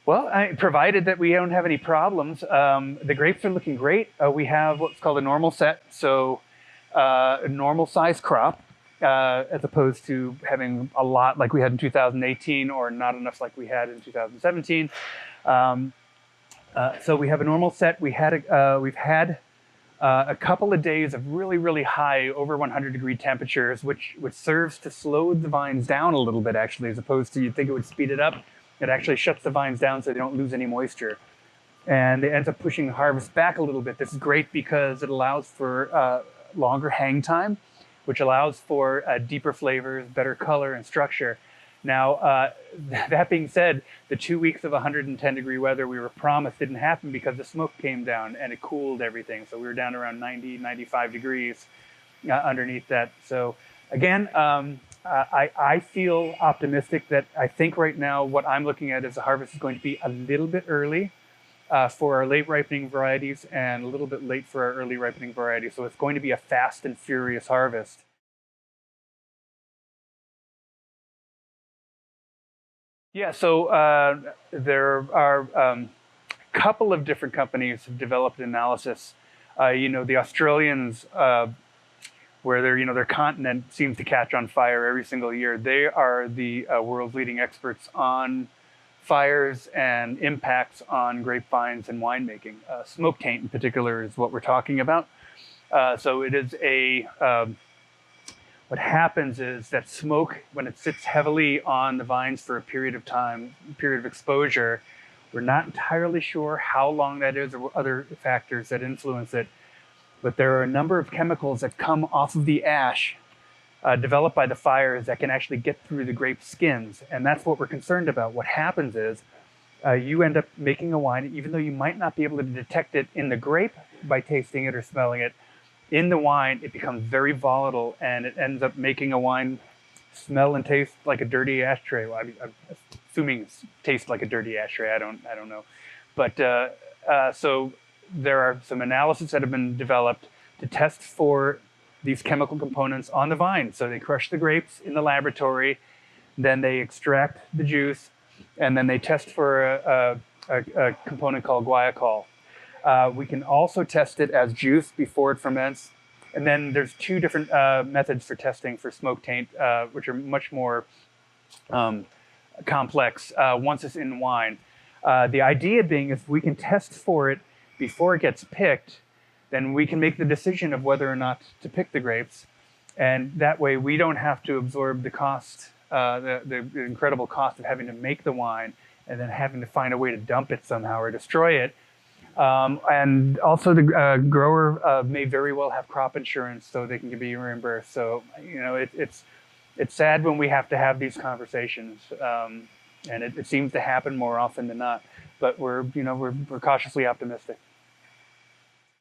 Well, provided that we don't have any problems, the grapes are looking great. We have what's called a normal set, so a normal size crop, as opposed to having a lot like we had in 2018 or not enough like we had in 2017. So we have a normal set. We've had a couple of days of really, really high, over 100-degree temperatures, which serves to slow the vines down a little bit, actually, as opposed to you'd think it would speed it up. It actually shuts the vines down so they don't lose any moisture. And it ends up pushing the harvest back a little bit. This is great because it allows for longer hang time, which allows for deeper flavors, better color and structure. Now, that being said, the 2 weeks of 110-degree weather we were promised didn't happen because the smoke came down and it cooled everything. So we were down around 90, 95 degrees underneath that. So again, I feel optimistic that I think right now what I'm looking at is the harvest is going to be a little bit early for our late ripening varieties and a little bit late for our early ripening varieties. So it's going to be a fast and furious harvest. Yeah, so there are a couple of different companies have developed analysis. The Australians, where their continent seems to catch on fire every single year. They are the world's leading experts on fires and impacts on grapevines and winemaking. Smoke taint in particular is what we're talking about. So it is what happens is that smoke, when it sits heavily on the vines for a period of time, period of exposure, we're not entirely sure how long that is or other factors that influence it. But there are a number of chemicals that come off of the ash developed by the fires that can actually get through the grape skins. And that's what we're concerned about. What happens is you end up making a wine, even though you might not be able to detect it in the grape by tasting it or smelling it, in the wine, it becomes very volatile and it ends up making a wine smell and taste like a dirty ashtray. Well, I'm assuming it tastes like a dirty ashtray. I don't know. But so there are some analyses that have been developed to test for these chemical components on the vine. So they crush the grapes in the laboratory, then they extract the juice, and then they test for a component called guaiacol. We can also test it as juice before it ferments. And then there's two different methods for testing for smoke taint, which are much more complex once it's in wine. The idea being if we can test for it before it gets picked, then we can make the decision of whether or not to pick the grapes. And that way we don't have to absorb the cost, the incredible cost of having to make the wine and then having to find a way to dump it somehow or destroy it. And also the grower may very well have crop insurance so they can be reimbursed. So, it's sad when we have to have these conversations. And it seems to happen more often than not, but we're cautiously optimistic.